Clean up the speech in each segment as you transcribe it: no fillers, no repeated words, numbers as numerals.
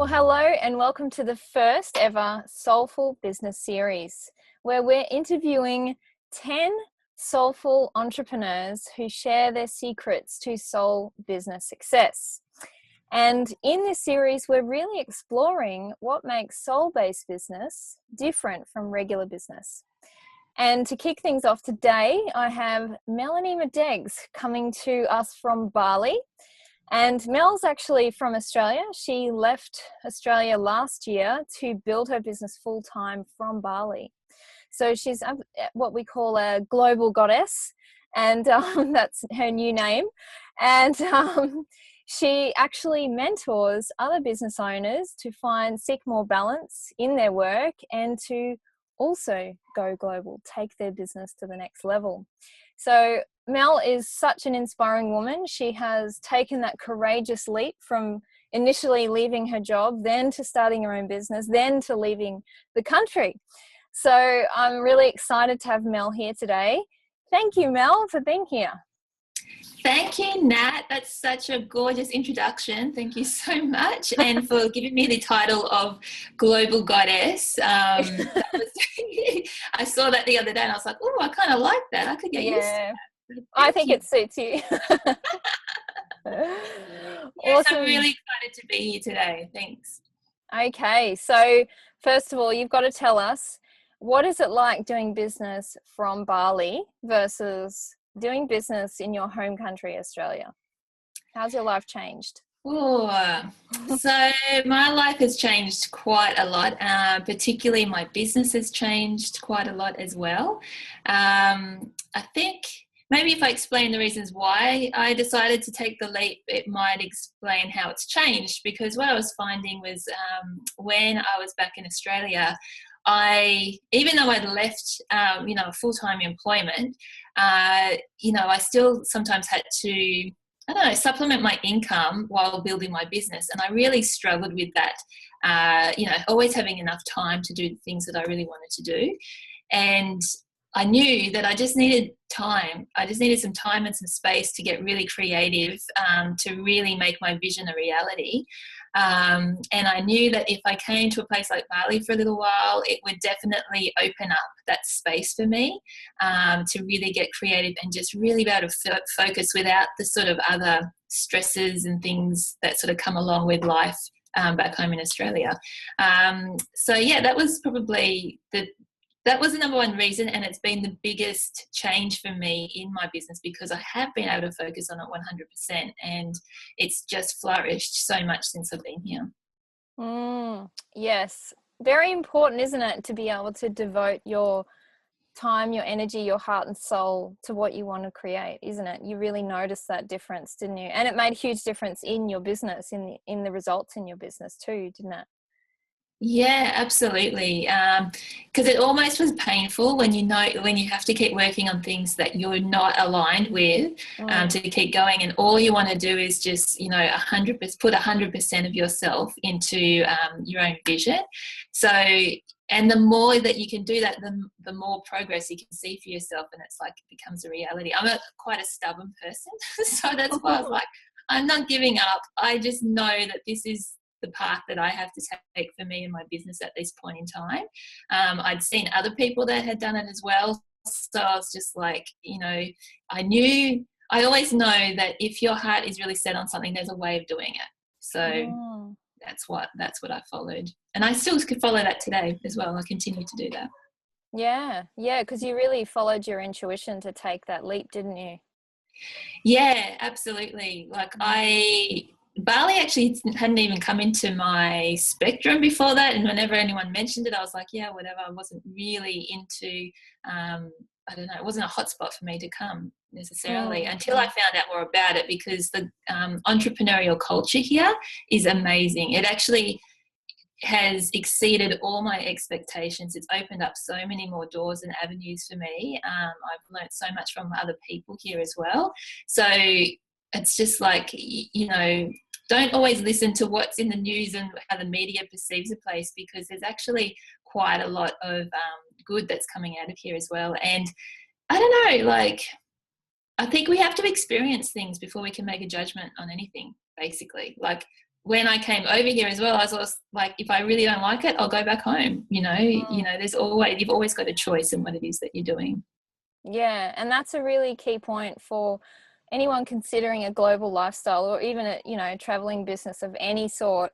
Well, hello and welcome to the first ever Soulful Business Series, where we're interviewing 10 soulful entrepreneurs who share their secrets to soul business success. And in this series, we're really exploring what makes soul-based business different from regular business. And to kick things off today, I have Mel Midegs coming to us from Bali. And Mel's actually from Australia. She left Australia last year to build her business full-time from Bali. So she's what we call a global goddess, and that's her new name. And she actually mentors other business owners to seek more balance in their work and to also go global, take their business to the next level. So Mel is such an inspiring woman. She has taken that courageous leap from initially leaving her job, then to starting her own business, then to leaving the country. So I'm really excited to have Mel here today. Thank you, Mel, for being here. Thank you, Nat. That's such a gorgeous introduction. Thank you so much. And for giving me the title of Global Goddess. I saw that the other day and I was like, oh, I kind of like that. I could get used to that. I think it suits you. Yes, I'm really excited to be here today. Thanks. Okay, so first of all, you've got to tell us, what is it like doing business from Bali versus doing business in your home country, Australia? How's your life changed? Oh, so my life has changed quite a lot. Particularly my business has changed quite a lot as well. I think maybe if I explain the reasons why I decided to take the leap, it might explain how it's changed, because what I was finding was when I was back in Australia, even though I'd left, full-time employment, I still sometimes had to, supplement my income while building my business. And I really struggled with that, always having enough time to do the things that I really wanted to do. And I knew that I just needed time. I just needed some time and some space to get really creative, to really make my vision a reality. And I knew that if I came to a place like Bali for a little while, it would definitely open up that space for me, to really get creative and just really be able to focus without the sort of other stresses and things that sort of come along with life back home in Australia. That was probably that was the number one reason, and it's been the biggest change for me in my business, because I have been able to focus on it 100%, and it's just flourished so much since I've been here. Yes, very important, isn't it, to be able to devote your time, your energy, your heart and soul to what you want to create, isn't it? You really noticed that difference, didn't you? And it made a huge difference in your business, in the results in your business too, didn't it? Yeah, absolutely. Because it almost was painful when you have to keep working on things that you're not aligned with, to keep going, and all you want to do is just 100% put 100% of yourself into your own vision. So, and the more that you can do that, the more progress you can see for yourself, and it's like it becomes a reality. I'm quite a stubborn person, so that's why I was like, I'm not giving up. I just know that this is the path that I have to take for me and my business at this point in time. I'd seen other people that had done it as well. So I was just like, I always know that if your heart is really set on something, there's a way of doing it. So that's what I followed. And I still could follow that today as well. I continue to do that. Yeah, because you really followed your intuition to take that leap, didn't you? Yeah, absolutely. Like Bali actually hadn't even come into my spectrum before that, and whenever anyone mentioned it, I was like, yeah, whatever. I wasn't really into, it wasn't a hotspot for me to come necessarily until I found out more about it, because the entrepreneurial culture here is amazing. It actually has exceeded all my expectations. It's opened up so many more doors and avenues for me. I've learned so much from other people here as well. So it's just like, don't always listen to what's in the news and how the media perceives a place, because there's actually quite a lot of good that's coming out of here as well. And I don't know, I think we have to experience things before we can make a judgment on anything, basically. when I came over here as well, I was like, if I really don't like it, I'll go back home. You've always got a choice in what it is that you're doing. Yeah, and that's a really key point for anyone considering a global lifestyle, or even a traveling business of any sort,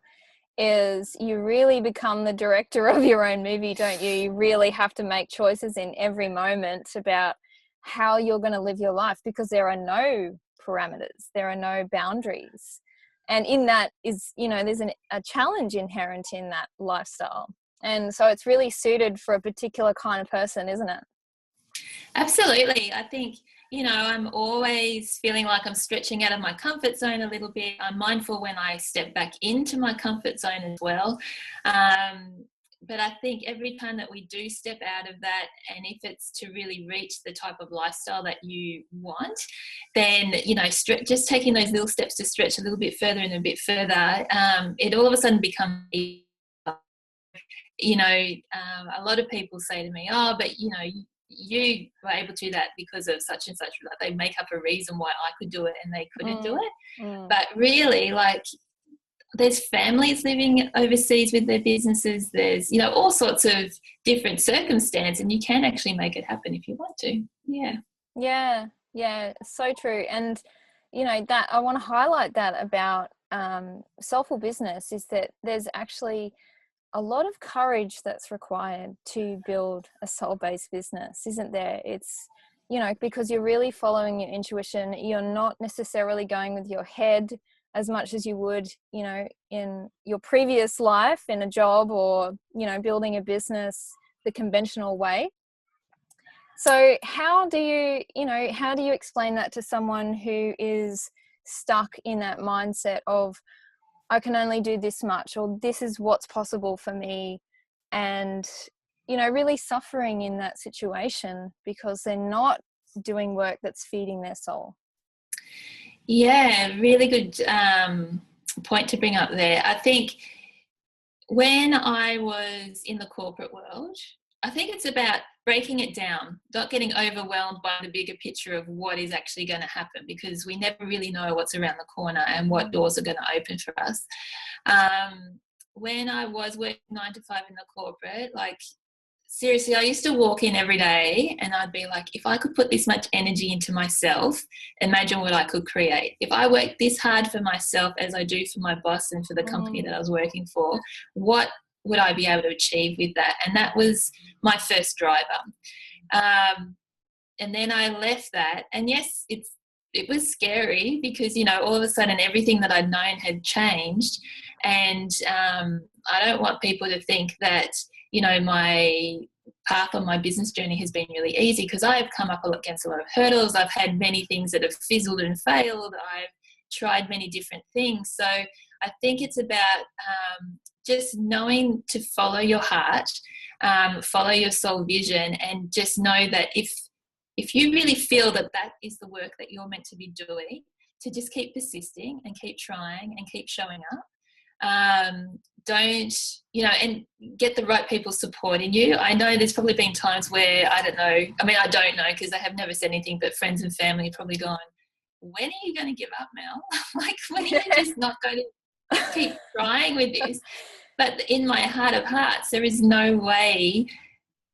is you really become the director of your own movie, don't you? You really have to make choices in every moment about how you're going to live your life, because there are no parameters, there are no boundaries. And in that is, there's a challenge inherent in that lifestyle. And so it's really suited for a particular kind of person, isn't it? Absolutely. I think, I'm always feeling like I'm stretching out of my comfort zone a little bit. I'm mindful when I step back into my comfort zone as well. But I think every time that we do step out of that, and if it's to really reach the type of lifestyle that you want, then, just taking those little steps to stretch a little bit further and a bit further, it all of a sudden becomes, a lot of people say to me, oh, but, you were able to do that because of such and such. Like, they make up a reason why I could do it and they couldn't do it. But really, like, there's families living overseas with their businesses. There's, all sorts of different circumstances, and you can actually make it happen if you want to. Yeah, so true. And that I want to highlight that about soulful business is that there's actually a lot of courage that's required to build a soul-based business, isn't there? It's, because you're really following your intuition. You're not necessarily going with your head as much as you would, in your previous life, in a job, or, building a business the conventional way. So how do you explain that to someone who is stuck in that mindset of, I can only do this much, or this is what's possible for me, and, really suffering in that situation because they're not doing work that's feeding their soul? Yeah, really good point to bring up there. I think when I was in the corporate world, I think it's about breaking it down, not getting overwhelmed by the bigger picture of what is actually going to happen, because we never really know what's around the corner and what doors are going to open for us. When I was working 9 to 5 in the corporate, like, seriously, I used to walk in every day and I'd be like, if I could put this much energy into myself, imagine what I could create. If I work this hard for myself as I do for my boss and for the company that I was working for, what would I be able to achieve with that? And that was my first driver. And then I left that. And yes, it was scary because, all of a sudden everything that I'd known had changed. And I don't want people to think that, my path on my business journey has been really easy, because I've come up against a lot of hurdles. I've had many things that have fizzled and failed. I've tried many different things. So I think it's about just knowing to follow your heart, follow your soul vision, and just know that if you really feel that that is the work that you're meant to be doing, to just keep persisting and keep trying and keep showing up. Don't, and get the right people supporting you. I know there's probably been times where, I don't know, because I have never said anything, but friends and family probably gone, when are you going to give up, Mel? Like, when are you just not going to keep trying with this? But in my heart of hearts, there is no way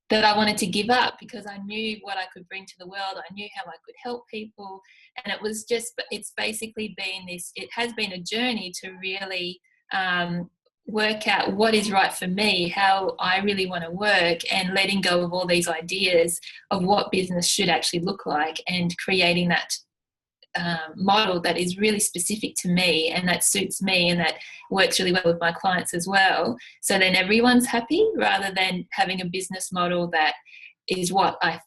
that I wanted to give up, because I knew what I could bring to the world. I knew how I could help people. And it's basically been it has been a journey to really work out what is right for me, how I really want to work, and letting go of all these ideas of what business should actually look like, and creating that model that is really specific to me and that suits me and that works really well with my clients as well. So then everyone's happy, rather than having a business model that is what I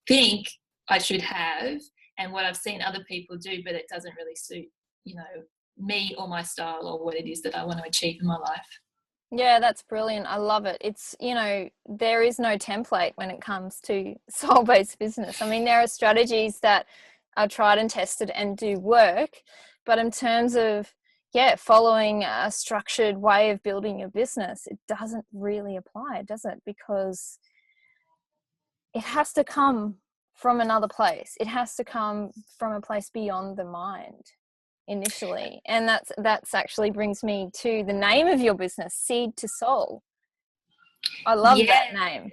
think I should have and what I've seen other people do, but it doesn't really suit, me or my style or what it is that I want to achieve in my life. Yeah, that's brilliant. I love it. It's, there is no template when it comes to soul-based business. I mean, there are strategies that are tried and tested and do work, but in terms of, following a structured way of building your business, it doesn't really apply, does it? Because it has to come from another place. It has to come from a place beyond the mind. initially. And that's actually brings me to the name of your business, Seed to Soul. I love Yeah, that name.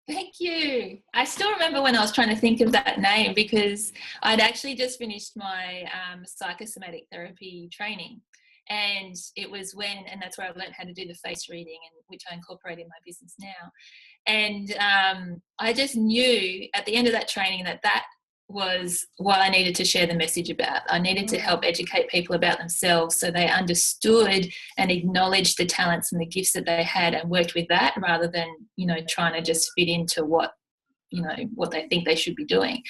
thank you. I still remember when I was trying to think of that name, because I'd actually just finished my psychosomatic therapy training. And it was and that's where I learned how to do the face reading, and which I incorporate in my business now. And I just knew at the end of that training that was what I needed to share the message about. I needed to help educate people about themselves so they understood and acknowledged the talents and the gifts that they had and worked with that, rather than, trying to just fit into what they think they should be doing.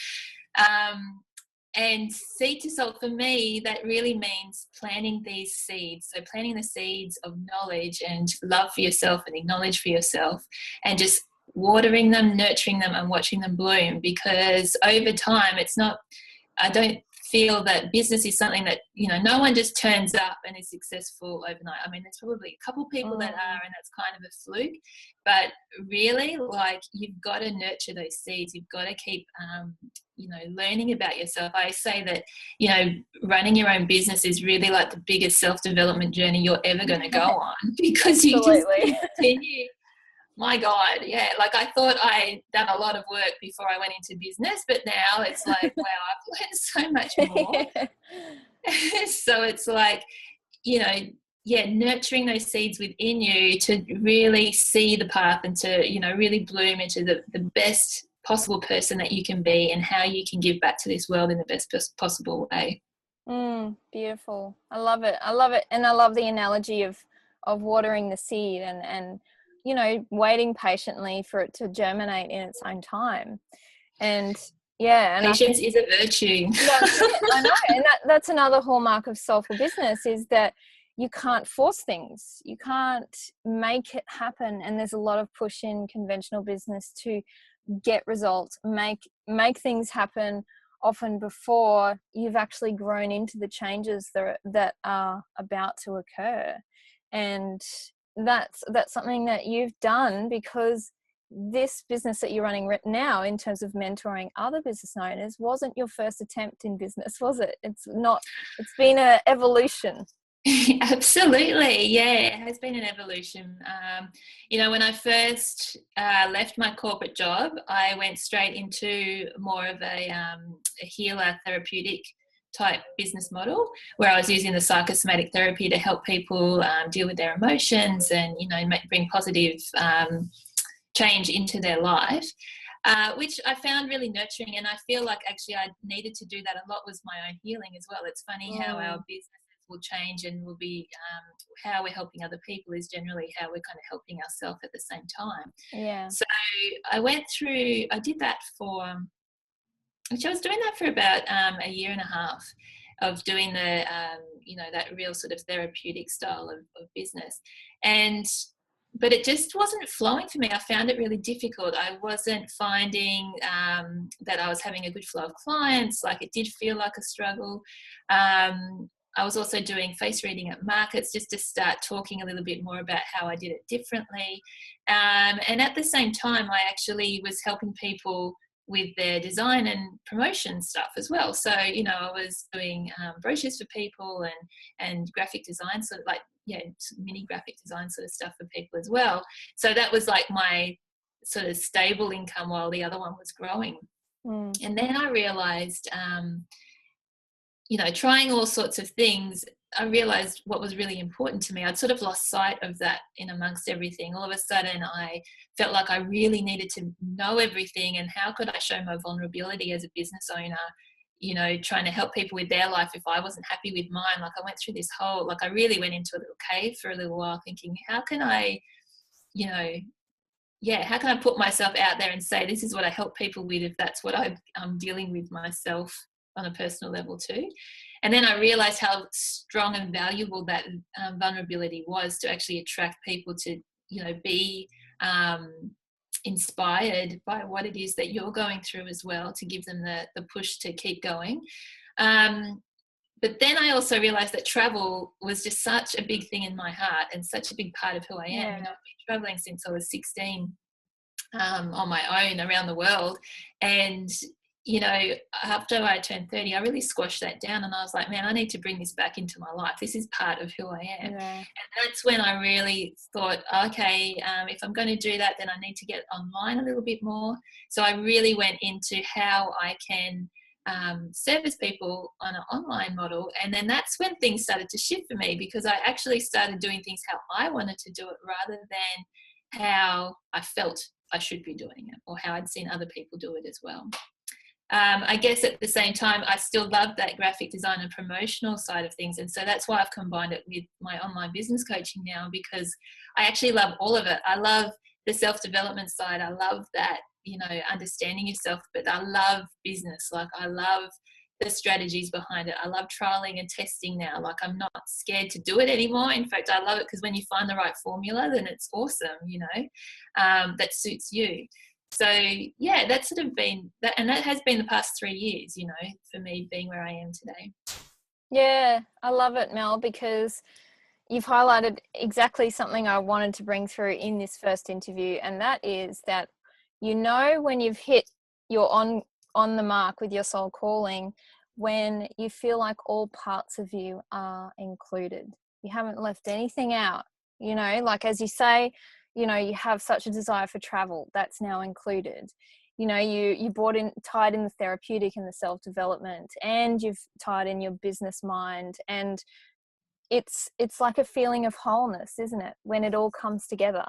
And seed to soul, for me, that really means planting these seeds. So planting the seeds of knowledge and love for yourself and acknowledge for yourself, and just watering them, nurturing them, and watching them bloom. Because over time, I don't feel that business is something that, no one just turns up and is successful overnight. I mean, there's probably a couple people that are, and that's kind of a fluke. But really, like, you've got to nurture those seeds. You've got to keep, learning about yourself. I say that, running your own business is really like the biggest self-development journey you're ever going to go on, because you just continue. My God, yeah. Like, I thought I'd done a lot of work before I went into business, but now it's like, wow, I've learned so much more. So it's like, nurturing those seeds within you to really see the path and to, really bloom into the best possible person that you can be, and how you can give back to this world in the best possible way. Beautiful. I love it. And I love the analogy of watering the seed and waiting patiently for it to germinate in its own time. And and patience is a virtue. That's it. I know. And that's another hallmark of soulful business, is that you can't force things. You can't make it happen. And there's a lot of push in conventional business to get results, make things happen, often before you've actually grown into the changes that are about to occur. And that's something that you've done, because this business that you're running now, in terms of mentoring other business owners, wasn't your first attempt in business, was it? It's been an evolution. Absolutely, yeah, it has been an evolution. When I first left my corporate job, I went straight into more of a healer therapeutic type business model, where I was using the psychosomatic therapy to help people deal with their emotions and, bring positive change into their life, which I found really nurturing. And I feel like actually I needed to do that a lot, was my own healing as well. It's funny how our businesses will change and will be how we're helping other people is generally how we're kind of helping ourselves at the same time. Yeah. So I did that for, which I was doing that for about a year and a half of doing the, that real sort of therapeutic style of business. But it just wasn't flowing for me. I found it really difficult. I wasn't finding that I was having a good flow of clients. Like, it did feel like a struggle. I was also doing face reading at markets, just to start talking a little bit more about how I did it differently. And at the same time, I actually was helping people with their design and promotion stuff as well. So, I was doing brochures for people and graphic design, sort of like, mini graphic design sort of stuff for people as well. So that was like my sort of stable income while the other one was growing. And then I realized, trying all sorts of things, I realized what was really important to me. I'd sort of lost sight of that in amongst everything. All of a sudden, I felt like I really needed to know everything. And how could I show my vulnerability as a business owner, trying to help people with their life if I wasn't happy with mine? Like, I went through this whole, I really went into a little cave for a little while, thinking, how can I, how can I put myself out there and say, this is what I help people with, if that's what I'm dealing with myself on a personal level too. And then I realized how strong and valuable that vulnerability was to actually attract people to, be inspired by what it is that you're going through as well, to give them the push to keep going. But then I also realized that travel was just such a big thing in my heart and such a big part of who I am. Yeah. I've been traveling since I was 16 on my own around the world. And you know, after I turned 30, I really squashed that down, and I was like, man, I need to bring this back into my life. This is part of who I am. Yeah. And that's when I really thought, okay, if I'm going to do that, then I need to get online a little bit more. So I really went into how I can service people on an online model. And then that's when things started to shift for me, because I actually started doing things how I wanted to do it rather than how I felt I should be doing it, or how I'd seen other people do it as well. I guess at the same time, I still love that graphic design and promotional side of things. And so that's why I've combined it with my online business coaching now, because I actually love all of it. I love the self-development side. I love that, you know, understanding yourself, but I love business. Like, I love the strategies behind it. I love trialing and testing now. Like, I'm not scared to do it anymore. In fact, I love it, because when you find the right formula, then it's awesome, you know, that suits you. So yeah, that's sort of been that, and that has been the past 3 years, you know, for me being where I am today. Yeah, I love it, Mel, because you've highlighted exactly something I wanted to bring through in this first interview, and that is that, you know, when you've hit your on the mark with your soul calling, when you feel like all parts of you are included. You haven't left anything out, you know, like as you say, you know, you have such a desire for travel, that's now included. You know, you tied in the therapeutic and the self-development, and you've tied in your business mind, and it's like a feeling of wholeness, isn't it, when it all comes together?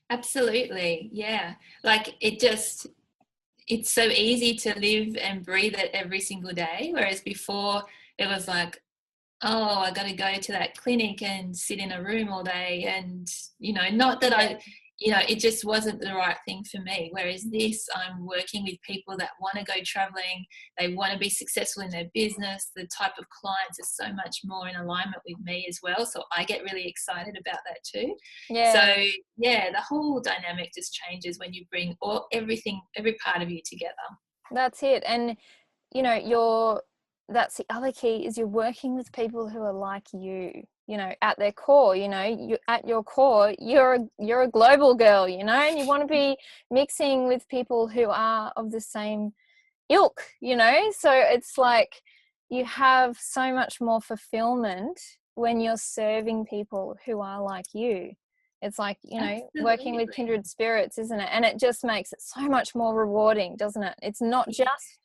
Absolutely, yeah. Like, it's so easy to live and breathe it every single day, whereas before it was like, oh, I got to go to that clinic and sit in a room all day, and, you know, not that Yeah. it just wasn't the right thing for me. Whereas this, I'm working with people that want to go traveling, they want to be successful in their business. The type of clients is so much more in alignment with me as well, so I get really excited about that too. So Yeah, yeah, the whole dynamic just changes when you bring every part of you together. that's it. And you know, that's the other key, is you're working with people who are like you know, at their core. You know, you at your core, you're a global girl, you know, and you want to be mixing with people who are of the same ilk, you know. So it's like you have so much more fulfillment when you're serving people who are like you. It's like, you know, working with Absolutely. kindred spirits, isn't it? And it just makes it so much more rewarding, doesn't it? It's not just,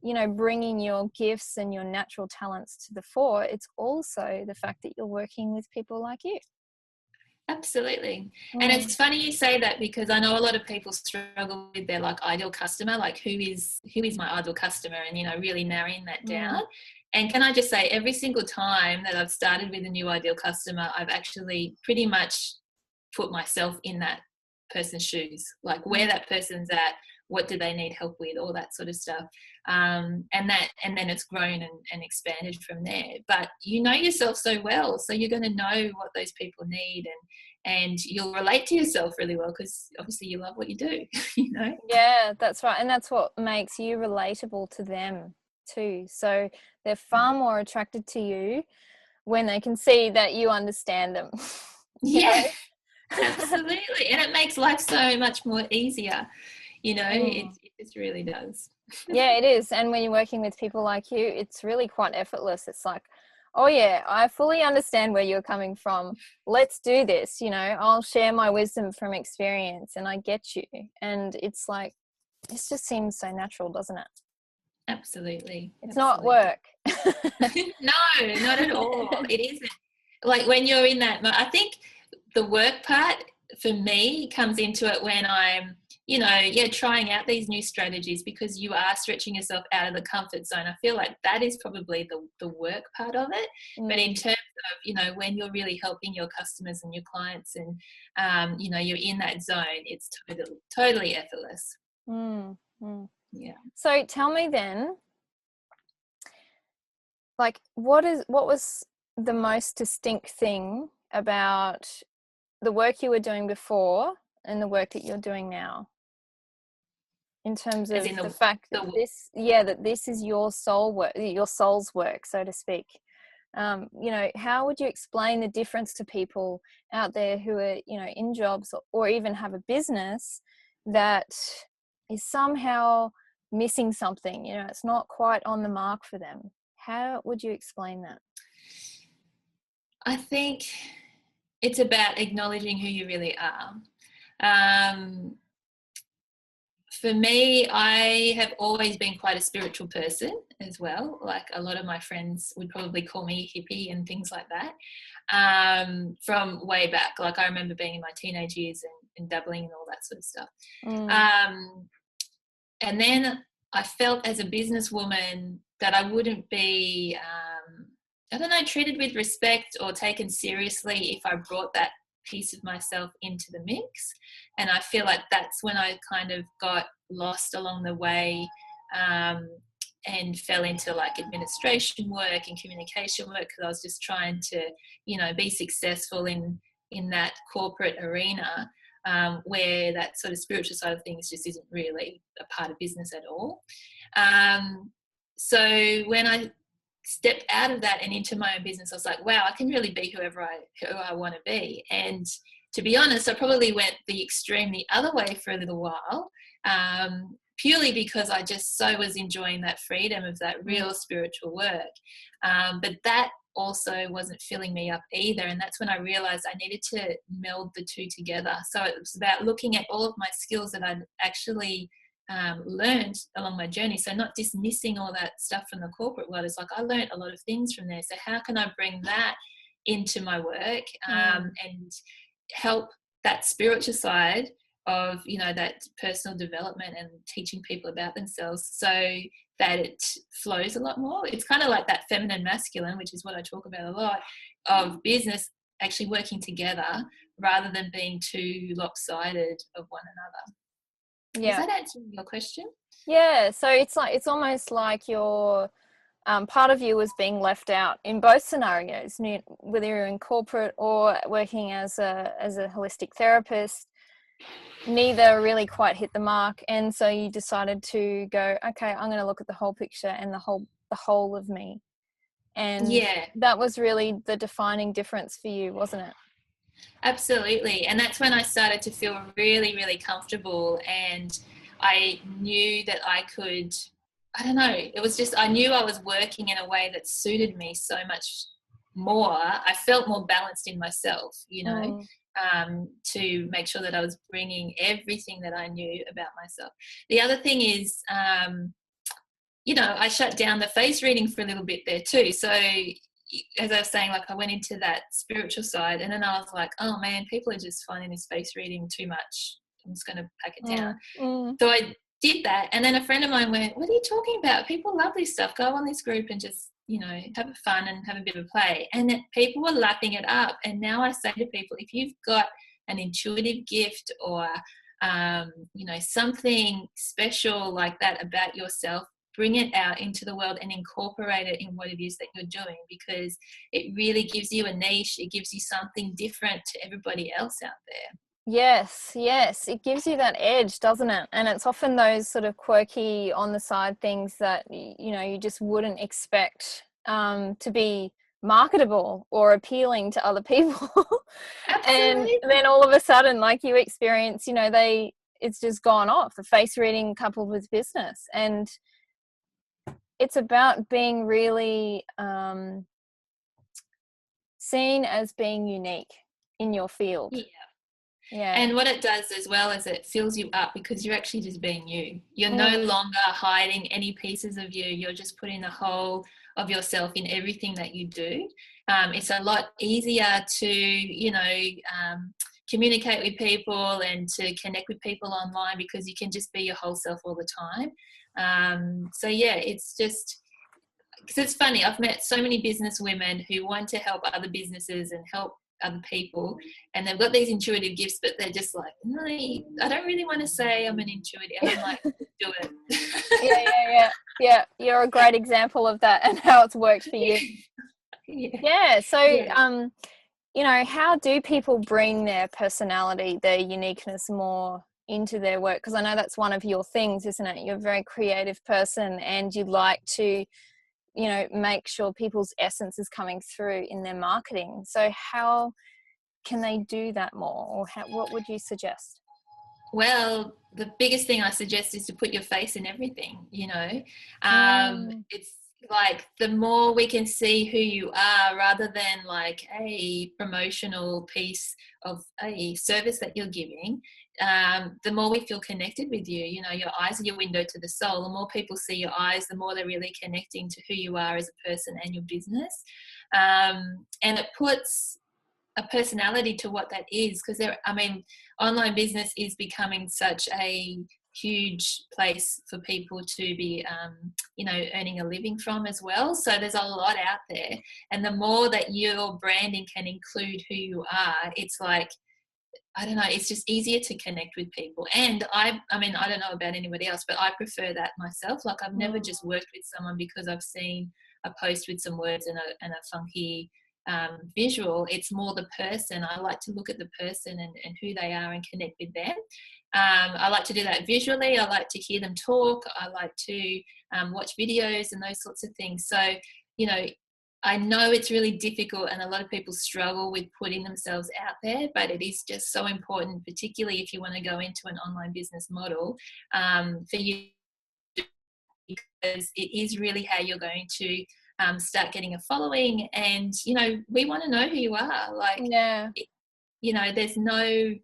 you know, bringing your gifts and your natural talents to the fore. It's also the fact that you're working with people like you. Absolutely. And Mm, it's funny you say that, because I know a lot of people struggle with their like ideal customer, like who is my ideal customer, and, you know, really narrowing that mm, down. And can I just say, every single time that I've started with a new ideal customer, I've actually pretty much put myself in that person's shoes, like where mm. that person's at, what do they need help with, all that sort of stuff. And then it's grown and expanded from there. But you know yourself so well, so you're going to know what those people need, and you'll relate to yourself really well, because obviously you love what you do. You know. Yeah, that's right. And that's what makes you relatable to them too. So they're far more attracted to you when they can see that you understand them. You Yeah. know? Absolutely. And it makes life so much more easier, you know. it, Mm. it just really does. Yeah, it is. And when you're working with people like you, it's really quite effortless. It's like, oh yeah, I fully understand where you're coming from. Let's do this. You know, I'll share my wisdom from experience, and I get you. And it's like, this just seems so natural, doesn't it? Absolutely. It's not Absolutely. work. No, not at all. It isn't. Like, when you're in that, I think the work part for me comes into it when I'm, you know, yeah, trying out these new strategies, because you are stretching yourself out of the comfort zone. I feel like that is probably the work part of it. But in Mm, terms of, you know, when you're really helping your customers and your clients, and, you know, you're in that zone, it's totally effortless. mm, mm. Yeah. So tell me then, like, what was the most distinct thing about the work you were doing before and the work that you're doing now, in terms As of in the fact that the this is your soul work, your soul's work, so to speak. You know, how would you explain the difference to people out there who are, you know, in jobs or even have a business that is somehow missing something, you know, it's not quite on the mark for them. How would you explain that? I think it's about acknowledging who you really are. Um, for me, I have always been quite a spiritual person as well. Like a lot of my friends would probably call me hippie and things like that, from way back. Like I remember being in my teenage years and dabbling and all that sort of stuff. And then I felt as a businesswoman that I wouldn't be, I don't know, treated with respect or taken seriously if I brought that piece of myself into the mix. And I feel like that's when I kind of got lost along the way, and fell into like administration work and communication work, because I was just trying to, you know, be successful in that corporate arena, where that sort of spiritual side of things just isn't really a part of business at all. So when I stepped out of that and into my own business, I was like, wow, I can really be who I want to be. And to be honest, I probably went the extreme the other way for a little while, purely because I just so was enjoying that freedom of that real spiritual work. But that also wasn't filling me up either. And that's when I realized I needed to meld the two together. So it was about looking at all of my skills that I'd actually learned along my journey. So not dismissing all that stuff from the corporate world. It's like I learned a lot of things from there. So how can I bring that into my work, and help that spiritual side of, you know, that personal development and teaching people about themselves so that it flows a lot more. It's kind of like that feminine masculine, which is what I talk about a lot, of business actually working together rather than being too lopsided of one another. Yeah. Does that answer your question? Yeah. So it's almost like your part of you was being left out in both scenarios, whether you're in corporate or working as a holistic therapist. Neither really quite hit the mark, and so you decided to go, okay, I'm going to look at the whole picture and the whole of me. And yeah, that was really the defining difference for you, wasn't it? Absolutely. And that's when I started to feel really, really comfortable. And I knew that I could, I don't know, it was just, I knew I was working in a way that suited me so much more. I felt more balanced in myself, you know, to make sure that I was bringing everything that I knew about myself. The other thing is, you know, I shut down the face reading for a little bit there too. So as I was saying, like I went into that spiritual side, and then I was like, oh man, people are just finding this face reading too much. I'm just going to pack it down. So I did that. And then a friend of mine went, what are you talking about? People love this stuff. Go on this group and just, you know, have fun and have a bit of play. And then people were lapping it up. And now I say to people, if you've got an intuitive gift or, you know, something special like that about yourself, bring it out into the world and incorporate it in what it is that you're doing, because it really gives you a niche. It gives you something different to everybody else out there. Yes, it gives you that edge, doesn't it? And it's often those sort of quirky on the side things that, you know, you just wouldn't expect to be marketable or appealing to other people. And then all of a sudden, like you experience, you know, it's just gone off, the face reading coupled with business. And it's about being really seen as being unique in your field. Yeah. And what it does as well is it fills you up, because you're actually just being you. You're no longer hiding any pieces of you. You're just putting the whole of yourself in everything that you do. It's a lot easier to, you know, communicate with people and to connect with people online, because you can just be your whole self all the time. So yeah, it's just, because it's funny, I've met so many business women who want to help other businesses and help other people, and they've got these intuitive gifts, but they're just like, no, I don't really want to say I'm an intuitive. I'm like, do it. Yeah, you're a great example of that and how it's worked for you. So you know, how do people bring their personality, their uniqueness more into their work? Because I know that's one of your things, isn't it? You're a very creative person and you like to, you know, make sure people's essence is coming through in their marketing. So how can they do that more, or what would you suggest? Well, the biggest thing I suggest is to put your face in everything, It's like the more we can see who you are rather than like a promotional piece of a service that you're giving, the more we feel connected with you. Your eyes are your window to the soul. The more people see your eyes, the more they're really connecting to who you are as a person and your business. And it puts a personality to what that is, because online business is becoming such a huge place for people to be earning a living from as well. So there's a lot out there, and the more that your branding can include who you are, it's like, I don't know, it's just easier to connect with people. And I don't know about anybody else, but I prefer that myself. Like, I've never just worked with someone because I've seen a post with some words and a funky visual. It's more the person. I like to look at the person and who they are and connect with them. I like to do that visually. I like to hear them talk. I like to watch videos and those sorts of things. So, I know it's really difficult and a lot of people struggle with putting themselves out there, but it is just so important, particularly if you want to go into an online business model, for you, because it is really how you're going to start getting a following. And, we want to know who you are. Like, Yeah. There's no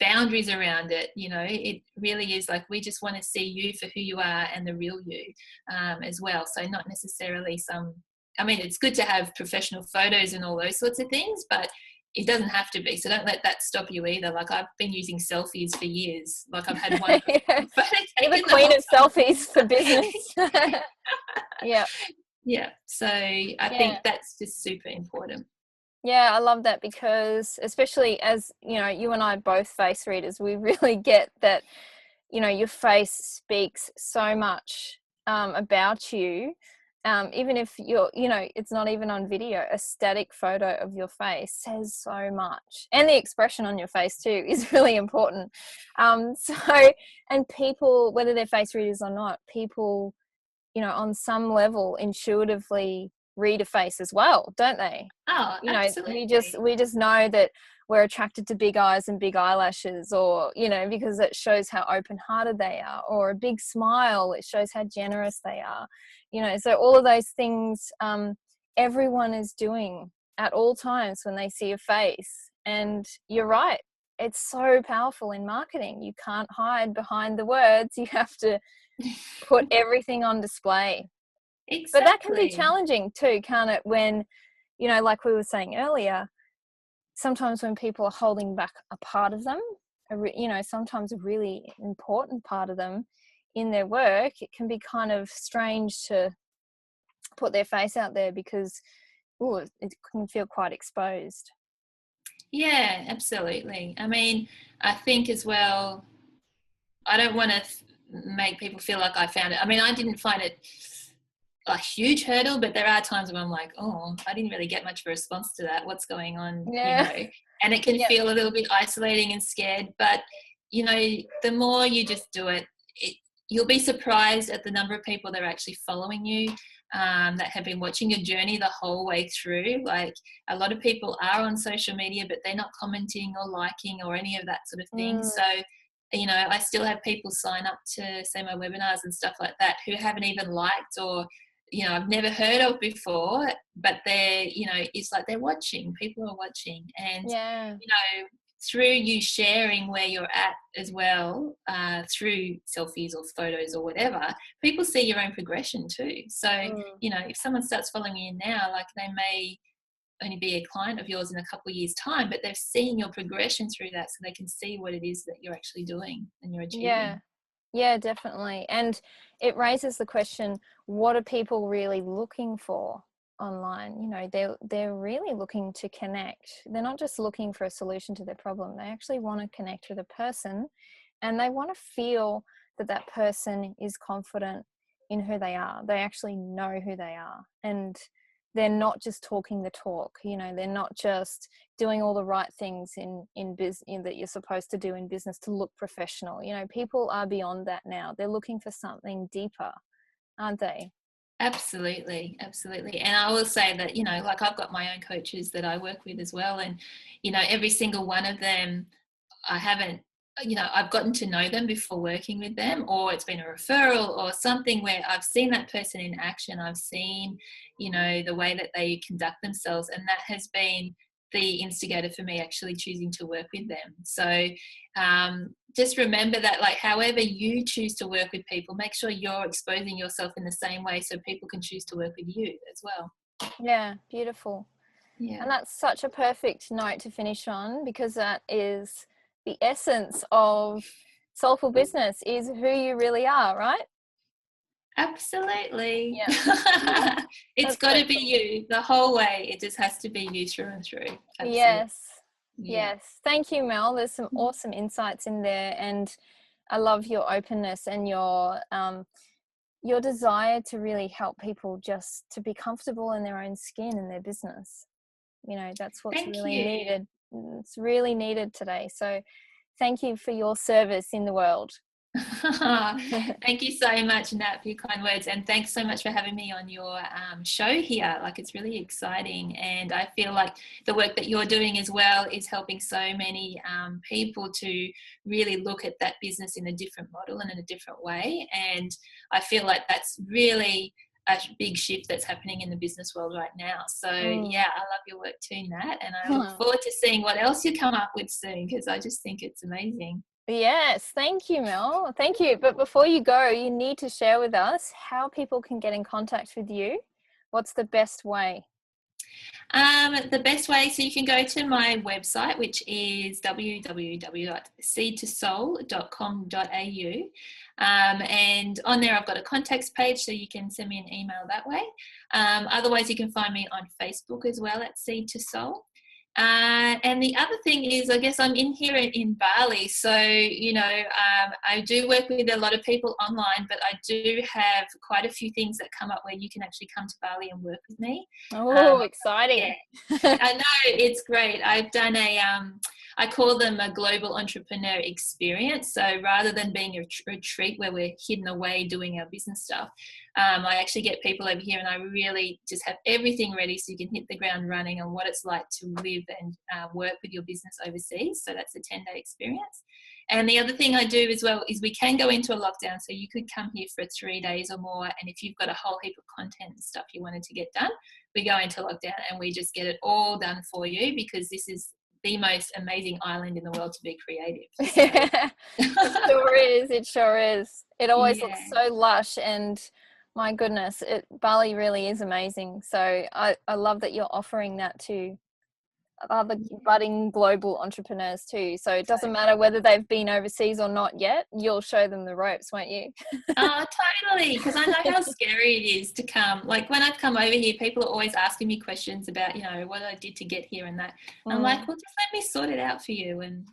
boundaries around it. It really is like, we just want to see you for who you are and the real you as well. So not necessarily it's good to have professional photos and all those sorts of things, but it doesn't have to be. So don't let that stop you either. Like, I've been using selfies for years. Like, I've had one Yeah. photo You're the taken queen of selfies for business. Yeah. Yeah. So I think that's just super important. Yeah, I love that, because especially as, you and I both face readers, we really get that, your face speaks so much about you. Even if it's not even on video, a static photo of your face says so much. And the expression on your face too is really important. And people, whether they're face readers or not, people, on some level intuitively read a face as well, don't they? Oh, absolutely. We just know that we're attracted to big eyes and big eyelashes, or because it shows how open-hearted they are, or a big smile, it shows how generous they are. So all of those things everyone is doing at all times when they see a face. And you're right, it's so powerful in marketing. You can't hide behind the words. You have to put everything on display. Exactly. But that can be challenging too, can't it? When, like we were saying earlier, sometimes when people are holding back a part of them, sometimes a really important part of them in their work, it can be kind of strange to put their face out there, because it can feel quite exposed. Yeah, absolutely. I think as well, I don't want to make people feel like I found it. I didn't find it a huge hurdle, but there are times when I'm like, oh, I didn't really get much of a response to that. What's going on? Yeah. And it can feel a little bit isolating and scared. But, the more you just do it, you'll be surprised at the number of people that are actually following you, that have been watching your journey the whole way through. Like, a lot of people are on social media, but they're not commenting or liking or any of that sort of thing. So, I still have people sign up to, say, my webinars and stuff like that who haven't even liked or, I've never heard of before, but they're, it's like they're watching. People are watching. And, through you sharing where you're at as well, through selfies or photos or whatever, people see your own progression too. So, if someone starts following you now, like, they may only be a client of yours in a couple of years' time, but they've seen your progression through that, so they can see what it is that you're actually doing and you're achieving. Yeah, definitely. And it raises the question, what are people really looking for online? They're really looking to connect. They're not just looking for a solution to their problem. They actually want to connect with a person, and they want to feel that that person is confident in who they are. They actually know who they are, and they're not just talking the talk. They're not just doing all the right things in business that you're supposed to do in business to look professional. People are beyond that now. They're looking for something deeper, aren't they? Absolutely. And I will say that, like, I've got my own coaches that I work with as well. And, every single one of them, I haven't I've gotten to know them before working with them, or it's been a referral or something where I've seen that person in action. I've seen, the way that they conduct themselves, and that has been the instigator for me actually choosing to work with them. So just remember that, like, however you choose to work with people, make sure you're exposing yourself in the same way so people can choose to work with you as well. Yeah, beautiful. Yeah. And that's such a perfect note to finish on, because that is the essence of soulful business, is who you really are, right? Absolutely. Yeah. It's got to be you the whole way. It just has to be you through and through. Absolutely. Yes. Yeah. Yes. Thank you, Mel. There's some awesome insights in there, and I love your openness and your desire to really help people just to be comfortable in their own skin in their business. That's what's Thank really you. needed. It's really needed today. So thank you for your service in the world. Thank you so much, Nat, for your kind words, and thanks so much for having me on your show here. Like, it's really exciting, and I feel like the work that you're doing as well is helping so many people to really look at that business in a different model and in a different way. And I feel like that's really a big shift that's happening in the business world right now. So yeah, I love your work too, Nat, and I look forward to seeing what else you come up with soon, because I just think it's amazing. Yes, thank you, Mel. Thank you. But before you go, you need to share with us how people can get in contact with you. What's the best way? The best way, so you can go to my website, which is www.seedtosoul.com.au. And on there, I've got a contacts page, so you can send me an email that way. Otherwise, you can find me on Facebook as well at Seed to Soul. And the other thing is, I guess I'm in here in Bali, so I do work with a lot of people online, but I do have quite a few things that come up where you can actually come to Bali and work with me. Oh, exciting. Yeah. I know, it's great. I've done I call them a global entrepreneur experience. So rather than being a retreat where we're hidden away doing our business stuff, I actually get people over here, and I really just have everything ready so you can hit the ground running on what it's like to live and work with your business overseas. So that's a 10-day experience. And the other thing I do as well is we can go into a lockdown. So you could come here for 3 days or more, and if you've got a whole heap of content and stuff you wanted to get done, we go into lockdown and we just get it all done for you, because this is the most amazing island in the world to be creative. So. It sure is. It sure is. It always looks so lush, and my goodness, Bali really is amazing. So I love that you're offering that to other budding global entrepreneurs too. So it doesn't matter whether they've been overseas or not yet, you'll show them the ropes, won't you? Oh, totally. Because I know how scary it is to come. Like, when I've come over here, people are always asking me questions about, what I did to get here and that. I'm like, well, just let me sort it out for you, and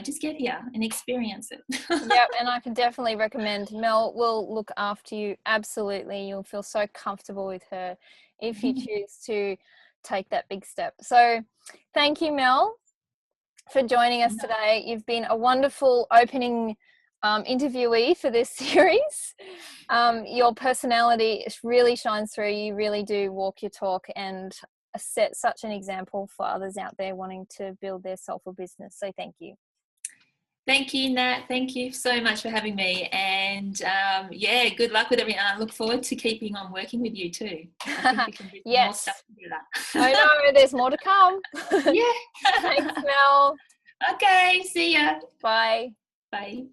just get here and experience it. Yep, and I can definitely recommend. Mel will look after you. Absolutely. You'll feel so comfortable with her if you choose to take that big step. So thank you, Mel, for joining us today. You've been a wonderful opening interviewee for this series. Your personality really shines through. You really do walk your talk and set such an example for others out there wanting to build their soulful business. So thank you. Thank you, Nat. Thank you so much for having me. And good luck with everything. I look forward to keeping on working with you too. I think we can do more stuff together. I know, there's more to come. Yeah. Thanks, Mel. Okay, see ya. Bye. Bye.